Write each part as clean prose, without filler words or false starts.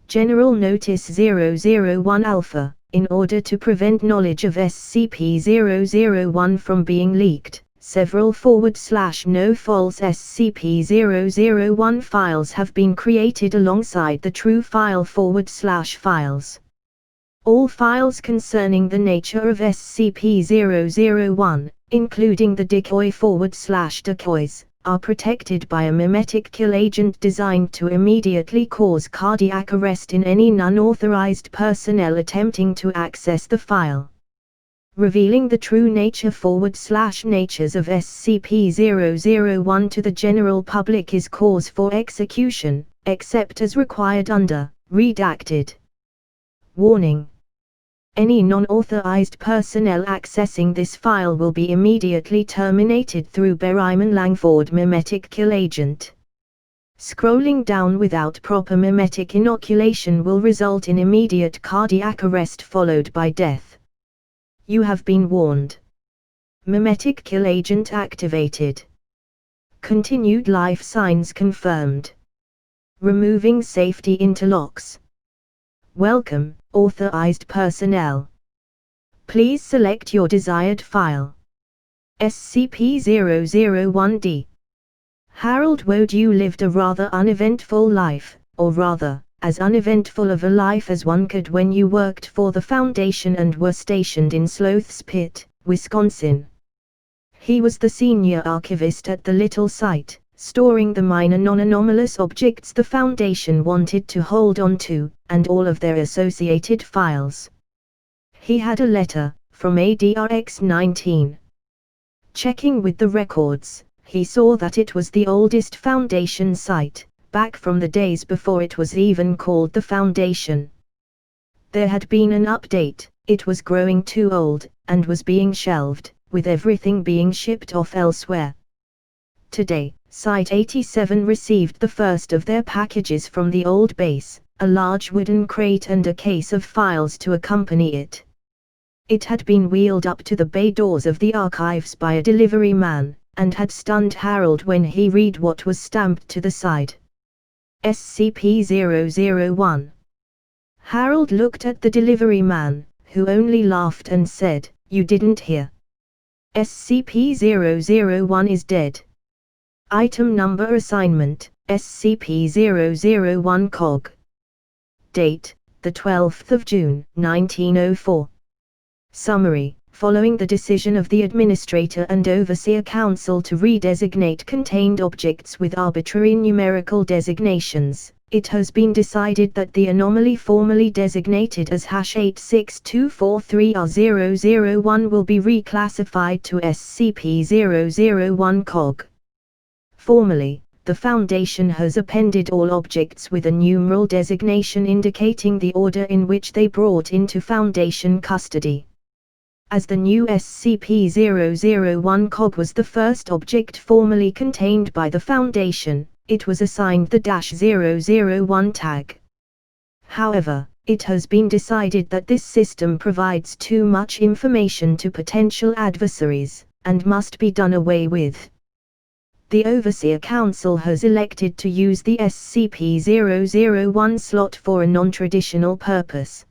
General Notice 001 Alpha, in order to prevent knowledge of SCP-001 from being leaked, several /no false SCP-001 files have been created alongside the true file /files. All files concerning the nature of SCP-001, including the decoy /decoys, are protected by a mimetic kill agent designed to immediately cause cardiac arrest in any non-authorized personnel attempting to access the file. Revealing the true nature /natures of SCP-001 to the general public is cause for execution, except as required under Redacted. Warning. Any non-authorized personnel accessing this file will be immediately terminated through Berryman Langford mimetic kill agent. Scrolling down without proper mimetic inoculation will result in immediate cardiac arrest followed by death. You have been warned. Mimetic kill agent activated. Continued life signs confirmed. Removing safety interlocks. Welcome, authorized personnel. Please select your desired file. SCP-001-D. Harold Wodew lived a rather uneventful life, or rather, as uneventful of a life as one could when you worked for the Foundation and were stationed in Sloth's Pit, Wisconsin. He was the senior archivist at the little site, storing the minor non-anomalous objects the Foundation wanted to hold on to, and all of their associated files. He had a letter from ADRX-19. Checking with the records, he saw that it was the oldest Foundation site, back from the days before it was even called the Foundation. There had been an update, it was growing too old, and was being shelved, with everything being shipped off elsewhere. Today, Site 87 received the first of their packages from the old base, a large wooden crate and a case of files to accompany it. It had been wheeled up to the bay doors of the archives by a delivery man, and had stunned Harold when he read what was stamped to the side. SCP-001. Harold looked at the delivery man, who only laughed and said, "You didn't hear. SCP-001 is dead. Item number assignment, SCP-001 COG. Date, the 12th of June, 1904. Summary: following the decision of the Administrator and Overseer Council to redesignate contained objects with arbitrary numerical designations, it has been decided that the anomaly formerly designated as #86243R001 will be reclassified to SCP-001 COG. Formally, the Foundation has appended all objects with a numeral designation indicating the order in which they brought into Foundation custody. As the new SCP-001 COG was the first object formally contained by the Foundation, it was assigned the -001 tag. However, it has been decided that this system provides too much information to potential adversaries, and must be done away with. The Overseer Council has elected to use the SCP-001 slot for a non-traditional purpose.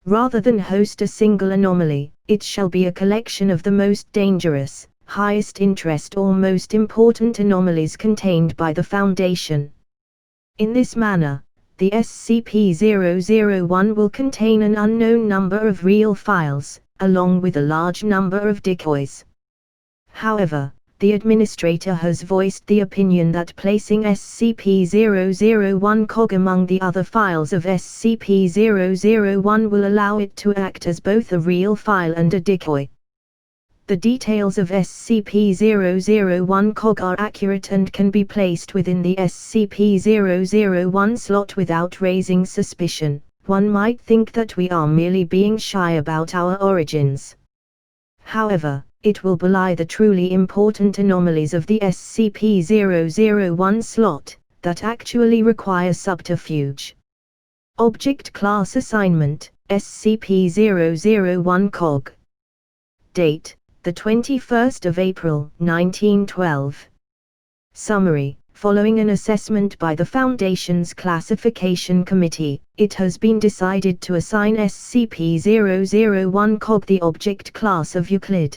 Rather than host a single anomaly, it shall be a collection of the most dangerous, highest interest or most important anomalies contained by the Foundation. In this manner, the SCP-001 will contain an unknown number of real files, along with a large number of decoys. However, the Administrator has voiced the opinion that placing SCP-001 COG among the other files of SCP-001 will allow it to act as both a real file and a decoy. The details of SCP-001 COG are accurate and can be placed within the SCP-001 slot without raising suspicion. One might think that we are merely being shy about our origins. However, it will belie the truly important anomalies of the SCP-001 slot, that actually require subterfuge. Object Class Assignment, SCP-001 COG. Date, the 21st of April, 1912. Summary: Following an assessment by the Foundation's Classification Committee, it has been decided to assign SCP-001-COG the object class of Euclid.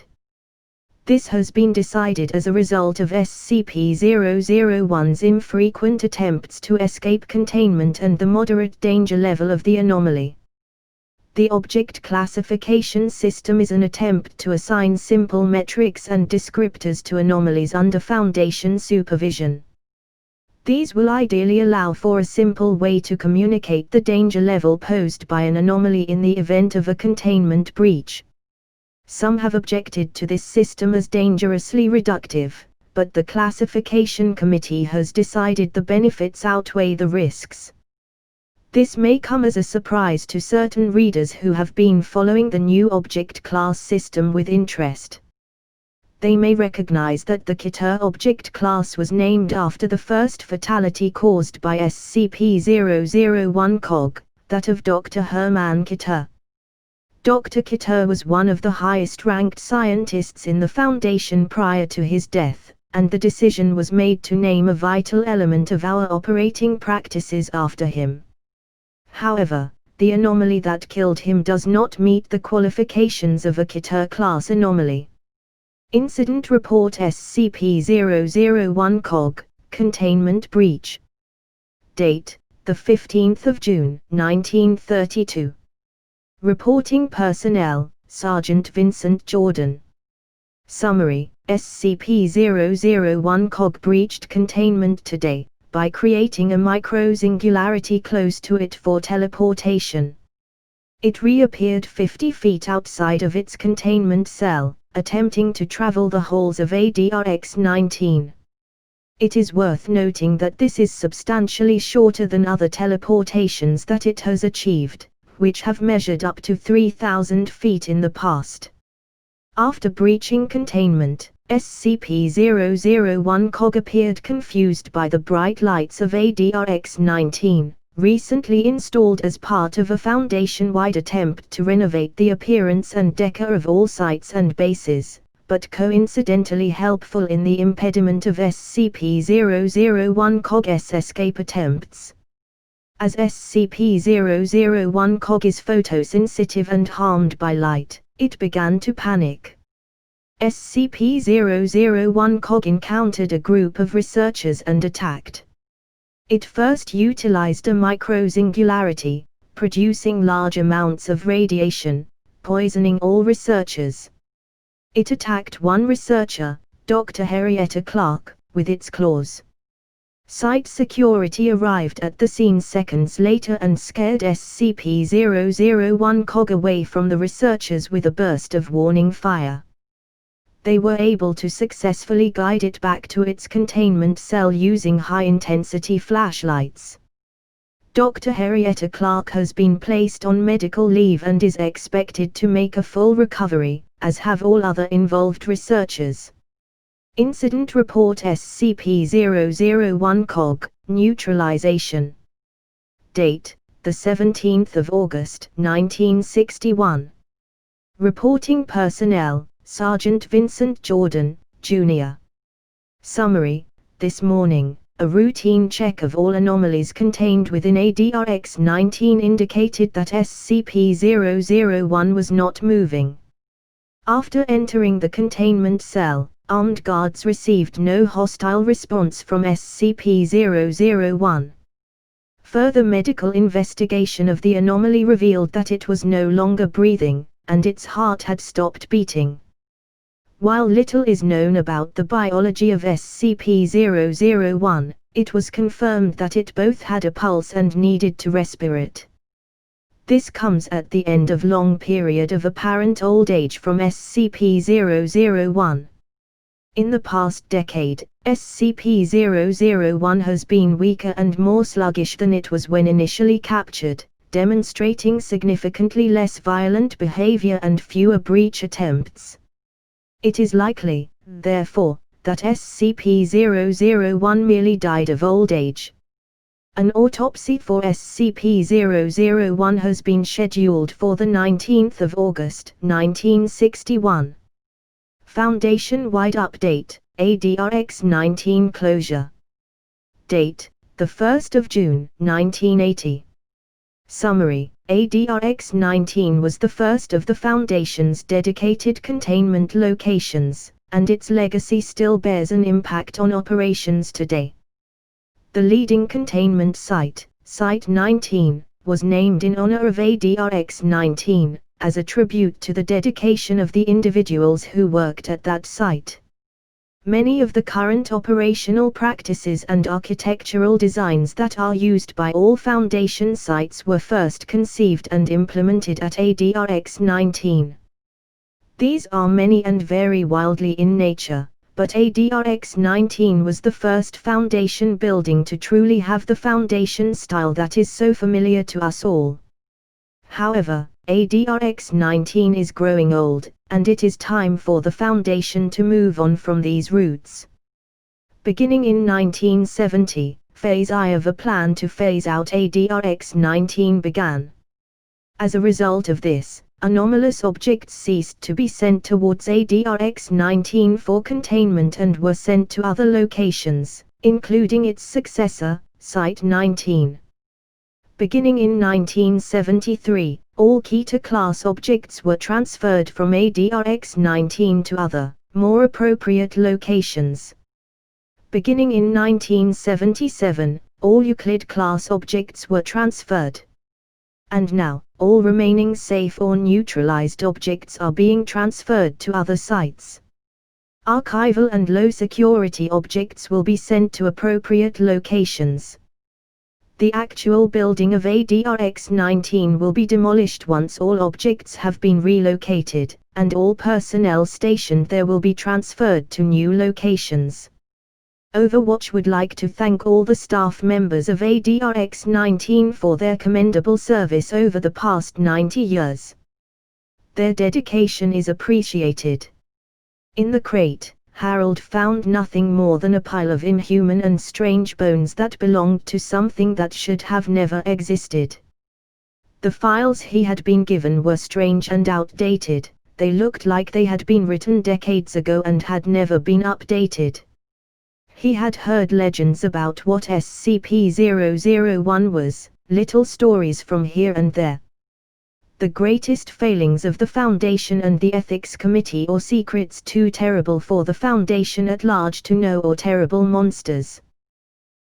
This has been decided as a result of SCP-001's infrequent attempts to escape containment and the moderate danger level of the anomaly. The object classification system is an attempt to assign simple metrics and descriptors to anomalies under Foundation supervision. These will ideally allow for a simple way to communicate the danger level posed by an anomaly in the event of a containment breach. Some have objected to this system as dangerously reductive, but the Classification Committee has decided the benefits outweigh the risks. This may come as a surprise to certain readers who have been following the new object class system with interest. They may recognize that the Keter object class was named after the first fatality caused by SCP-001-COG, that of Dr. Hermann Keter. Dr. Keter was one of the highest-ranked scientists in the Foundation prior to his death, and the decision was made to name a vital element of our operating practices after him. However, the anomaly that killed him does not meet the qualifications of a Keter-class anomaly. Incident Report SCP-001-COG, Containment Breach. Date, 15 June, 1932. Reporting Personnel, Sergeant Vincent Jordan. Summary: SCP-001-COG breached containment today, by creating a microsingularity close to it for teleportation. It reappeared 50 feet outside of its containment cell, attempting to travel the halls of ADRX-19. It is worth noting that this is substantially shorter than other teleportations that it has achieved, which have measured up to 3,000 feet in the past. After breaching containment, SCP-001-COG appeared confused by the bright lights of ADRX-19, recently installed as part of a Foundation-wide attempt to renovate the appearance and decor of all sites and bases, but coincidentally helpful in the impediment of SCP-001-COG's escape attempts. As SCP-001-COG is photosensitive and harmed by light, it began to panic. SCP-001-COG encountered a group of researchers and attacked. It first utilized a microsingularity, producing large amounts of radiation, poisoning all researchers. It attacked one researcher, Dr. Henrietta Clark, with its claws. Site security arrived at the scene seconds later and scared SCP-001-COG away from the researchers with a burst of warning fire. They were able to successfully guide it back to its containment cell using high-intensity flashlights. Dr. Henrietta Clark has been placed on medical leave and is expected to make a full recovery, as have all other involved researchers. Incident Report SCP-001-COG, Neutralization. Date, 17 August, 1961. Reporting Personnel, Sergeant Vincent Jordan, Jr. Summary: this morning, a routine check of all anomalies contained within ADRX-19 indicated that SCP-001 was not moving. After entering the containment cell, armed guards received no hostile response from SCP-001. Further medical investigation of the anomaly revealed that it was no longer breathing, and its heart had stopped beating. While little is known about the biology of SCP-001, it was confirmed that it both had a pulse and needed to respirate. This comes at the end of long period of apparent old age from SCP-001. In the past decade, SCP-001 has been weaker and more sluggish than it was when initially captured, demonstrating significantly less violent behavior and fewer breach attempts. It is likely, therefore, that SCP-001 merely died of old age. An autopsy for SCP-001 has been scheduled for the 19th of August, 1961. Foundation-wide update, ADRX-19 closure. Date, the 1st of June, 1980. Summary: ADRX-19 was the first of the Foundation's dedicated containment locations, and its legacy still bears an impact on operations today. The leading containment site, Site 19, was named in honor of ADRX-19, as a tribute to the dedication of the individuals who worked at that site. Many of the current operational practices and architectural designs that are used by all Foundation sites were first conceived and implemented at ADRX-19. These are many and vary wildly in nature, but ADRX-19 was the first Foundation building to truly have the Foundation style that is so familiar to us all. However, ADRX-19 is growing old, and it is time for the Foundation to move on from these roots. Beginning in 1970, Phase I of a plan to phase out ADRX-19 began. As a result of this, anomalous objects ceased to be sent towards ADRX-19 for containment and were sent to other locations, including its successor, Site 19. Beginning in 1973, all Keter-class objects were transferred from ADRX-19 to other, more appropriate locations. Beginning in 1977, all Euclid-class objects were transferred. And now, all remaining safe or neutralized objects are being transferred to other sites. Archival and low-security objects will be sent to appropriate locations. The actual building of ADRX-19 will be demolished once all objects have been relocated, and all personnel stationed there will be transferred to new locations. Overwatch would like to thank all the staff members of ADRX-19 for their commendable service over the past 90 years. Their dedication is appreciated. In the crate, Harold found nothing more than a pile of inhuman and strange bones that belonged to something that should have never existed. The files he had been given were strange and outdated. They looked like they had been written decades ago and had never been updated. He had heard legends about what SCP-001 was, little stories from here and there. The greatest failings of the Foundation and the Ethics Committee, or secrets too terrible for the Foundation at large to know, or terrible monsters.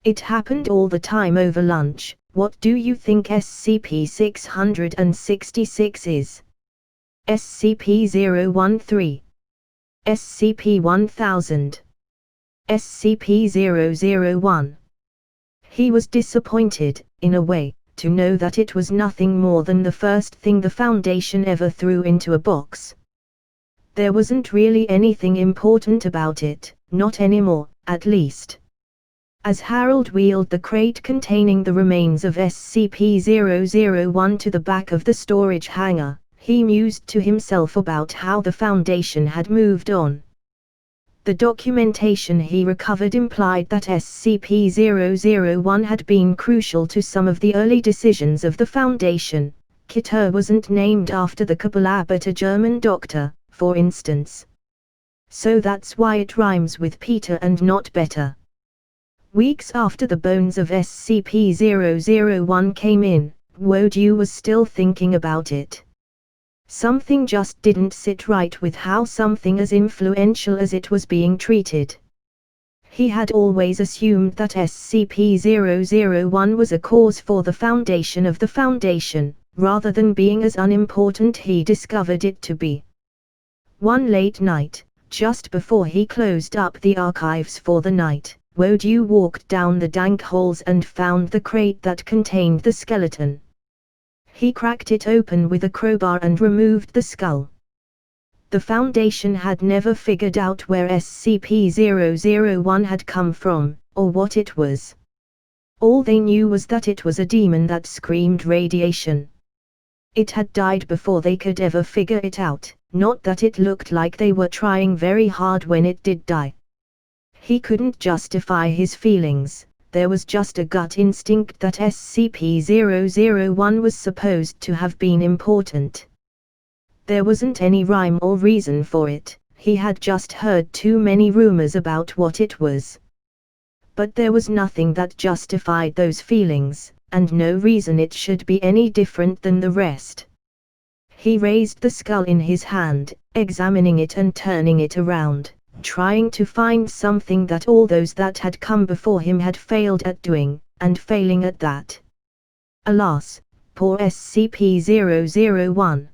It happened all the time over lunch. What do you think SCP-666 is? SCP-013. SCP-1000. SCP-001. He was disappointed, in a way, to know that it was nothing more than the first thing the Foundation ever threw into a box. There wasn't really anything important about it, not anymore, at least. As Harold wheeled the crate containing the remains of SCP-001 to the back of the storage hangar, he mused to himself about how the Foundation had moved on. The documentation he recovered implied that SCP-001 had been crucial to some of the early decisions of the Foundation. Keter wasn't named after the Kabbalah but a German doctor, for instance. So that's why it rhymes with Peter and not better. Weeks after the bones of SCP-001 came in, Wodew was still thinking about it. Something just didn't sit right with how something as influential as it was being treated. He had always assumed that SCP-001 was a cause for the foundation of the Foundation, rather than being as unimportant he discovered it to be. One late night, just before he closed up the archives for the night, Wodew walked down the dank halls and found the crate that contained the skeleton. He cracked it open with a crowbar and removed the skull. The Foundation had never figured out where SCP-001 had come from, or what it was. All they knew was that it was a demon that screamed radiation. It had died before they could ever figure it out, not that it looked like they were trying very hard when it did die. He couldn't justify his feelings. There was just a gut instinct that SCP-001 was supposed to have been important. There wasn't any rhyme or reason for it, he had just heard too many rumors about what it was. but there was nothing that justified those feelings, and no reason it should be any different than the rest. He raised the skull in his hand, examining it and turning it around, trying to find something that all those that had come before him had failed at doing, and failing at that. Alas, poor SCP-001,